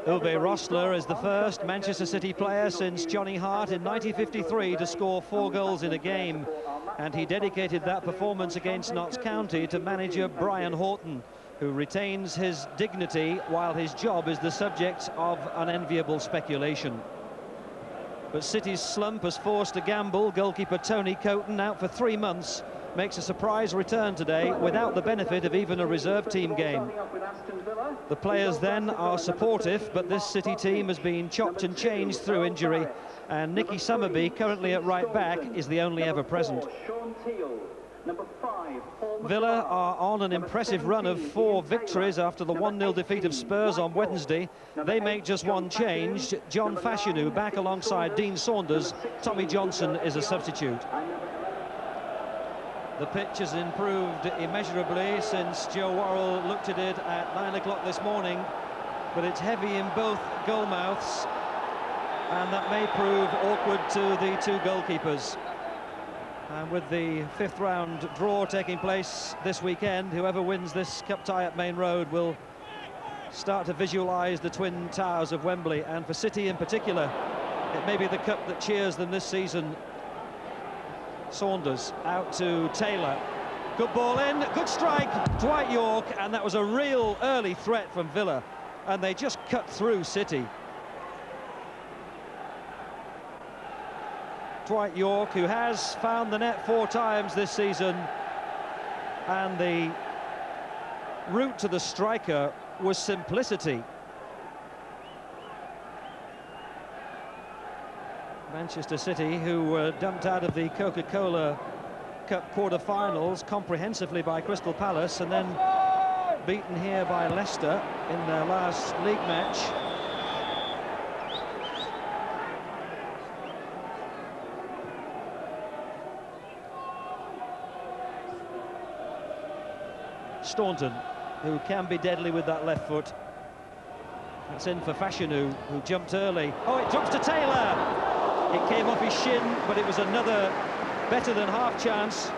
Uwe Rosler is the first Manchester City player since Johnny Hart in 1953 to score 4 goals in a game, and he dedicated that performance against Notts County to manager Brian Horton, who retains his dignity while his job is the subject of unenviable speculation. But City's slump has forced a gamble. Goalkeeper Tony Coton, out for 3 months, makes a surprise return today without the benefit of even a reserve team game. The players then are supportive, but this City team has been chopped and changed through injury, and Nicky Summerby, currently at right back, is the only ever present. Villa are on an impressive run of 4 victories after the 1-0 defeat of Spurs on Wednesday. They make just one change. John Fashanu back alongside Dean Saunders. Tommy Johnson is a substitute. The pitch has improved immeasurably since Joe Worrell looked at it at 9 o'clock this morning, but it's heavy in both goal mouths, and that may prove awkward to the 2 goalkeepers. And with the 5th round draw taking place this weekend, whoever wins this cup tie at Main Road will start to visualise the twin towers of Wembley, and for City in particular, it may be the cup that cheers them this season. Saunders out to Taylor. Good ball in, good strike, Dwight York, and that was a real early threat from Villa, and they just cut through City. Dwight York, who has found the net 4 times this season, and the route to the striker was simplicity. Manchester City, who were dumped out of the Coca-Cola Cup quarter-finals comprehensively by Crystal Palace, and then beaten here by Leicester in their last league match. Staunton, who can be deadly with that left foot. That's in for Fashanu, who jumped early. Oh, it drops to Taylor! It came off his shin, but it was another better than half chance.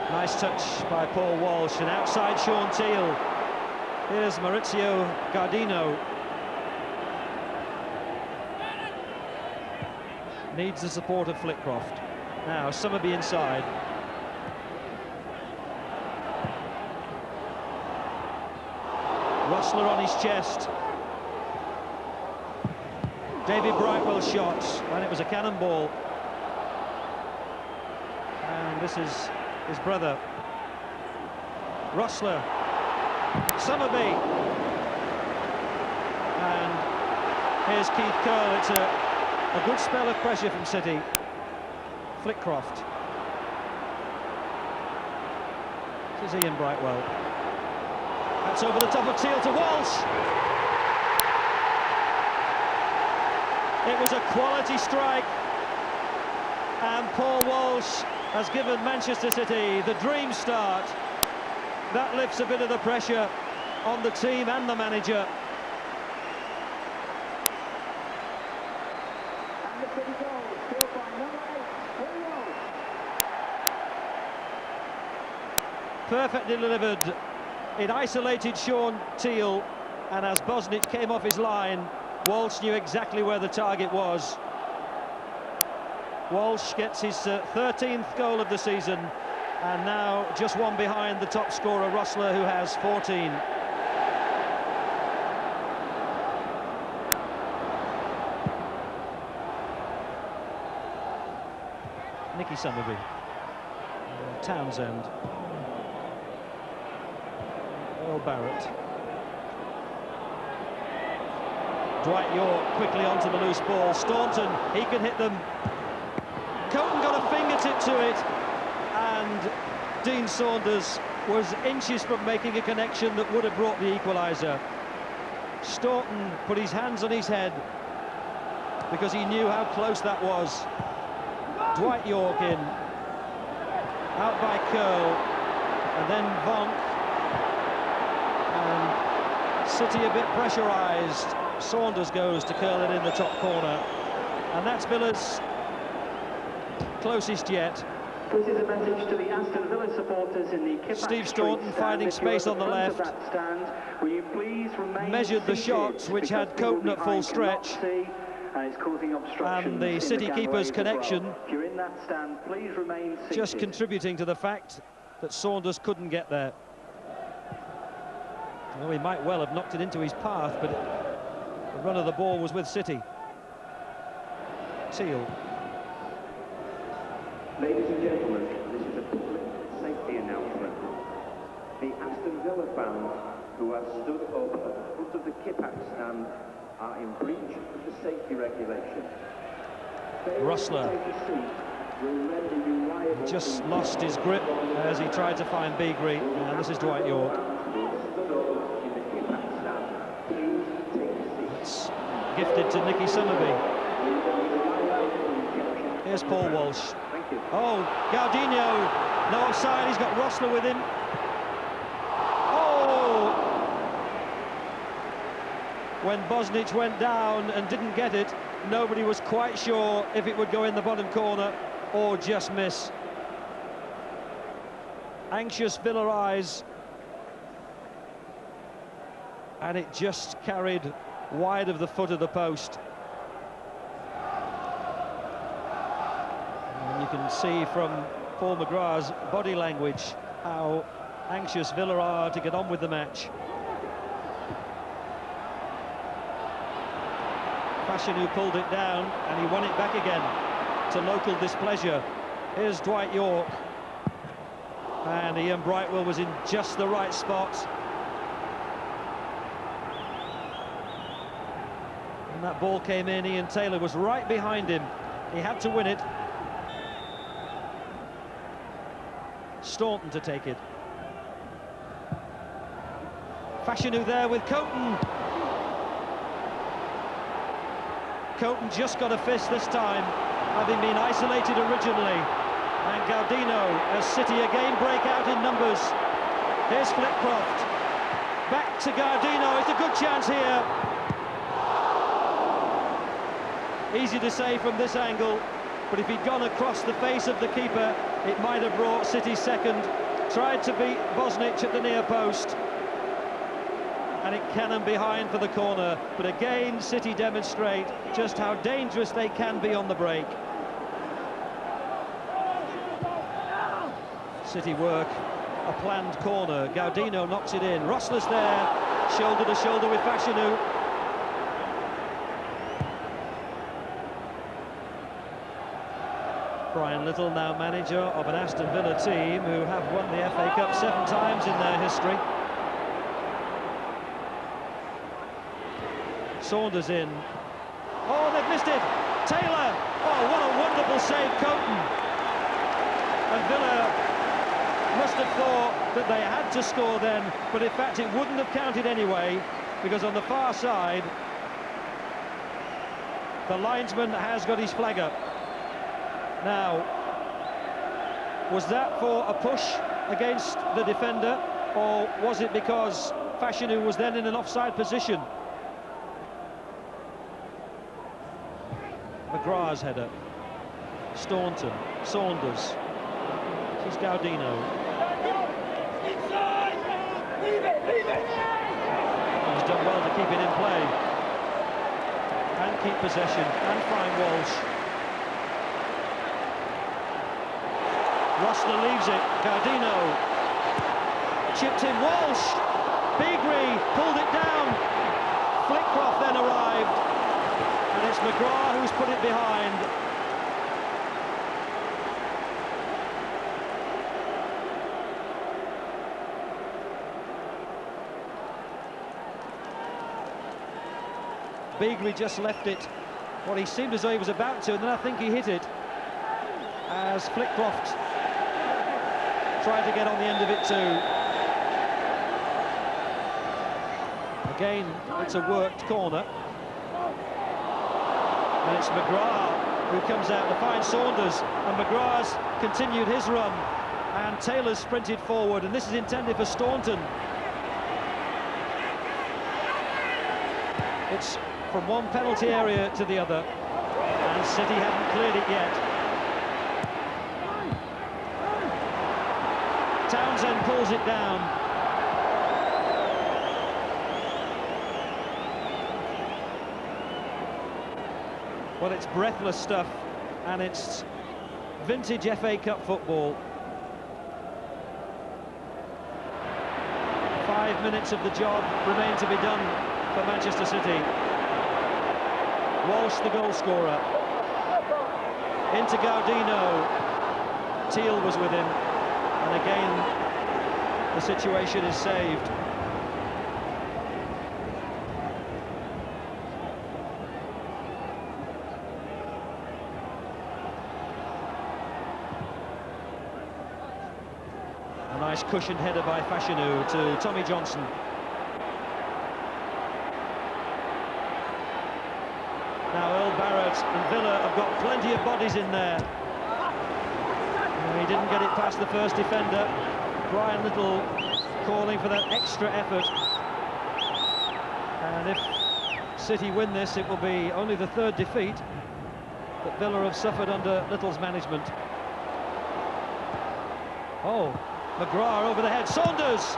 Nice touch by Paul Walsh, and outside Sean Teal. Here's Maurizio Gardino. Needs the support of Flitcroft. Now Summerby inside. Rosler on his chest. David Brightwell shot, and it was a cannonball. And this is his brother. Rosler. Summerby. And here's Keith Curle. It's a good spell of pressure from City. Flitcroft. This is Ian Brightwell. That's over the top of Teal to Walsh. It was a quality strike, and Paul Walsh has given Manchester City the dream start. That lifts a bit of the pressure on the team and the manager. Perfectly delivered. It isolated Sean Teal, and as Bosnich came off his line, Walsh knew exactly where the target was. Walsh gets his 13th goal of the season, and now just one behind the top scorer, Rosler, who has 14. Nicky Summerby. Townsend. Earl Barrett. Dwight York quickly onto the loose ball. Staunton, he can hit them. Coton got a fingertip to it, and Dean Saunders was inches from making a connection that would have brought the equaliser. Staunton put his hands on his head because he knew how close that was. Dwight York in, out by Curle, and then Vonk. And City a bit pressurised. Saunders goes to curl it in the top corner. And that's Villa's closest yet. This is a message to the Aston Villa supporters in the Kippax Steve Staunton finding space on the left. Will you please remain measured the seated, shot, which had Coton at full stretch. And it's causing obstructions And the City keeper's connection If you're in that stand, please remain seated. just contributing to the fact that Saunders couldn't get there. Well, he might well have knocked it into his path, but the run of the ball was with City. Teal. Ladies and gentlemen, this is a public safety announcement. The Aston Villa fans who have stood up at the front of the Kippax stand are in breach of the safety regulation. Rustler just lost his grip as he tried to find Beagrie, and this is Dwight York. It's gifted to Nicky Summerby. Here's Paul Walsh. Oh, Gaudinho, no offside, he's got Rustler with him. Oh! When Bosnich went down and didn't get it, nobody was quite sure if it would go in the bottom corner or just miss. Anxious Villa eyes, and it just carried wide of the foot of the post. And you can see from Paul McGrath's body language how anxious Villa are to get on with the match. Fashion who pulled it down, and he won it back again to local displeasure. Here's Dwight York, and Ian Brightwell was in just the right spot. And that ball came in, Ian Taylor was right behind him. He had to win it. Staunton to take it. Fashanu there with Coton. Coton just got a fist this time, having been isolated originally. And Gaudinho, as City again break out in numbers. Here's Flitcroft. Back to Gaudinho, it's a good chance here. Easy to say from this angle, but if he'd gone across the face of the keeper, it might have brought City second. Tried to beat Bosnich at the near post, and it cannon behind for the corner. But again, City demonstrate just how dangerous they can be on the break. City work a planned corner. Gaudinho knocks it in. Rustler's there, shoulder to shoulder with Fashanu. Brian Little, now manager of an Aston Villa team who have won the FA Cup 7 times in their history. Saunders in. Oh, they've missed it! Taylor! Oh, what a wonderful save, Coton! And Villa must have thought that they had to score then, but in fact it wouldn't have counted anyway, because on the far side, the linesman has got his flag up. Now, was that for a push against the defender, or was it because Fashanu was then in an offside position? McGrath's header. Staunton, Saunders. Here's Gaudinho. He's done well to keep it in play and keep possession and find Walsh. Rustler leaves it. Gaudinho chipped in. Walsh. Beagrie pulled it down. Flitcroft then arrived, and it's McGrath who's put it behind. Beagrie just left it. Well, he seemed as though he was about to, and then I think he hit it as Flitcroft tried to get on the end of it too. Again, it's a worked corner. And it's McGrath who comes out to find Saunders, and McGrath's continued his run, and Taylor's sprinted forward, and this is intended for Staunton. It's from one penalty area to the other, and City haven't cleared it yet. Townsend pulls it down. Well, it's breathless stuff, and it's vintage FA Cup football. 5 minutes of the job remain to be done for Manchester City. Walsh, the goal scorer. Into Gaudino. Teal was with him. And again, the situation is saved. A nice cushioned header by Fashanu to Tommy Johnson. Now Earl Barrett and Villa have got plenty of bodies in there. He didn't get it past the first defender. Brian Little calling for that extra effort. And if City win this, it will be only the third defeat that Villa have suffered under Little's management. Oh, McGrath over the head. Saunders!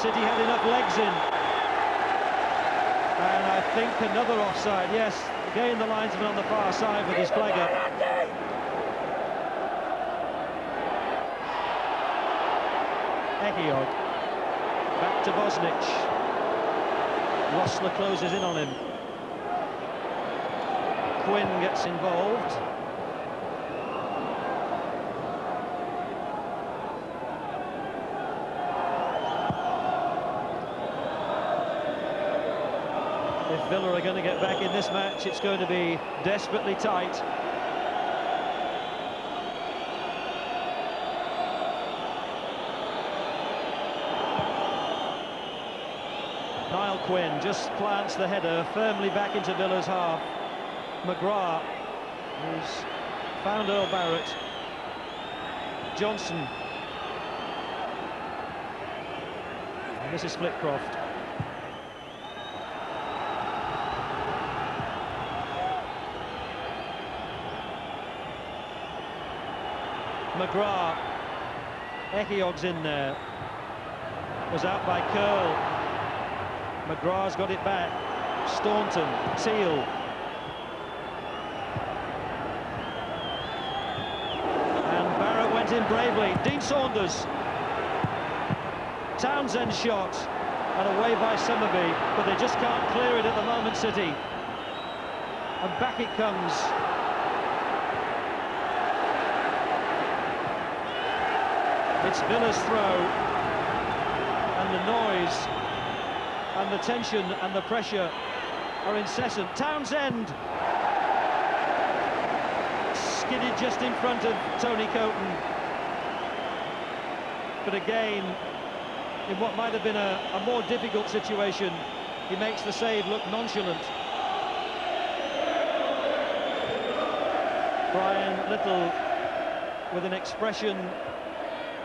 City had enough legs in. And I think another offside, yes. Again, the linesman on the far side with his flag up. Ehiog. Back to Bosnich. Rossler closes in on him. Quinn gets involved. If Villa are going to get back in this match, it's going to be desperately tight. Niall Quinn just plants the header firmly back into Villa's half. McGrath, who's found Earl Barrett. Johnson. And this is Flitcroft. McGrath. Ehiog's in there. Was out by Curl. McGrath's got it back. Staunton, Teal. And Barrett went in bravely. Dean Saunders. Townsend shot. And away by Summerby. But they just can't clear it at the moment, City. And back it comes. It's Villa's throw. And the noise and the tension and the pressure are incessant. Townsend skidded just in front of Tony Coton. But again, in what might have been a more difficult situation, he makes the save look nonchalant. Brian Little with an expression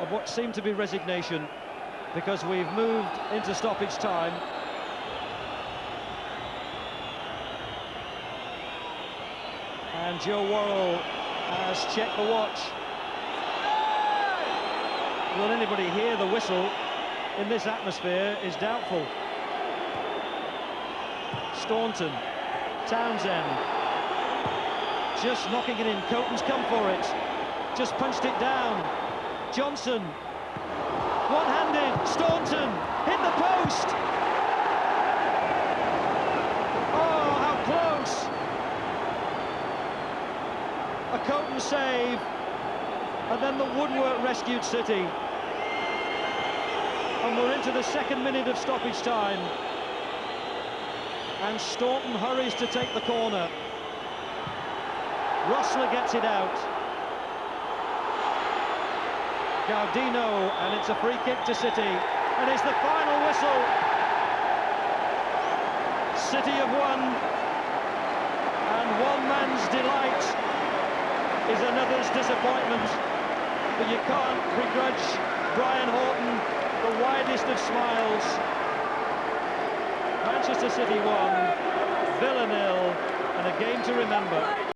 of what seemed to be resignation, because we've moved into stoppage time. And Joe Worrell has checked the watch. Will anybody hear the whistle in this atmosphere is doubtful. Staunton, Townsend, just knocking it in. Coton's come for it, just punched it down. Johnson, one-handed. Staunton hit the post. Oh, how close! A Coton save, and then the woodwork rescued City. And we're into the second minute of stoppage time. And Staunton hurries to take the corner. Rossler gets it out. Gaudino, and it's a free kick to City. And it's the final whistle. City have won. And one man's delight is another's disappointment. But you can't begrudge Brian Horton the widest of smiles. Manchester City 1, Villa 0, and and a game to remember.